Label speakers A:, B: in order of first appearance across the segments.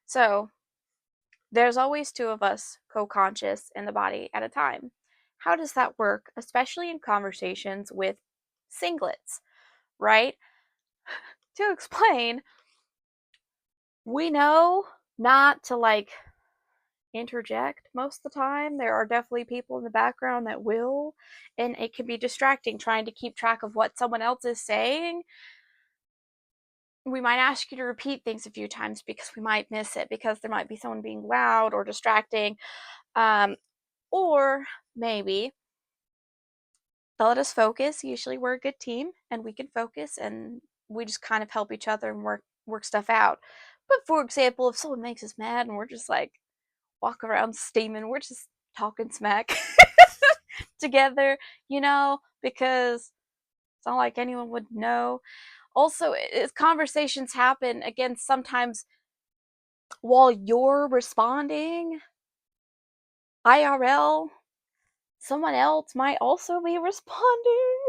A: So there's always two of us co-conscious in the body at a time. How does that work, especially in conversations with singlets, right? To explain, we know not to interject most of the time. There are definitely people in the background that will, and it can be distracting trying to keep track of what someone else is saying. We might ask you to repeat things a few times because we might miss it, because there might be someone being loud or distracting. Um, or maybe they'll let us focus. Usually we're a good team and we can focus, and we just kind of help each other and work stuff out. But for example, if someone makes us mad and we're just walk around steaming, we're just talking smack together, because it's not like anyone would know. Also, conversations happen again sometimes while you're responding IRL. Someone else might also be responding,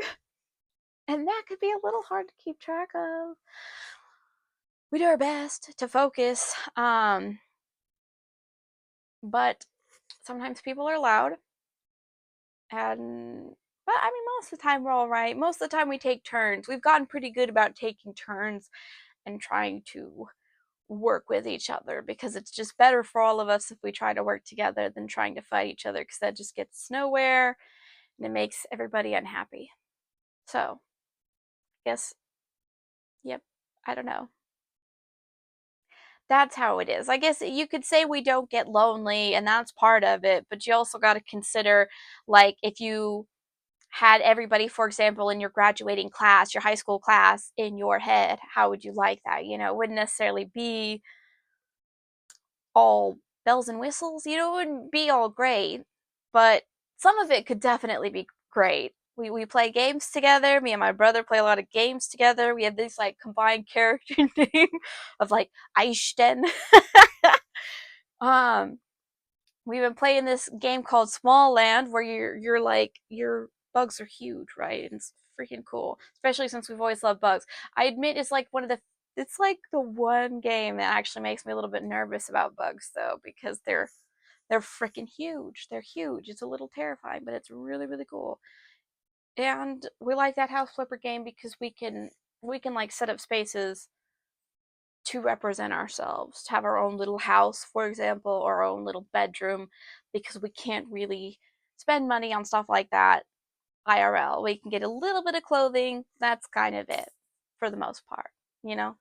A: and that could be a little hard to keep track of. We do our best to focus, but sometimes people are loud, and but I mean, most of the time we're all right. Most of the time we take turns. We've gotten pretty good about taking turns and trying to work with each other, because it's just better for all of us if we try to work together than trying to fight each other, because that just gets nowhere and it makes everybody unhappy. So, I guess, yep, I don't know. That's how it is. I guess you could say we don't get lonely, and that's part of it, but you also got to consider, if you had everybody, for example, in your graduating class, your high school class, in your head, how would you like that? It wouldn't necessarily be all bells and whistles, it wouldn't be all great, but some of it could definitely be great. We play games together. Me and my brother play a lot of games together. We have this combined character name of Eisten. um, we've been playing this game called Small Land, where your bugs are huge, right? And it's freaking cool, especially since we've always loved bugs. I admit it's like the one game that actually makes me a little bit nervous about bugs, though, because they're freaking huge. They're huge. It's a little terrifying, but it's really really cool. And we like that house flipper game because we can set up spaces to represent ourselves, to have our own little house, for example, or our own little bedroom, because we can't really spend money on stuff like that IRL. We can get a little bit of clothing. That's kind of it for the most part, you know?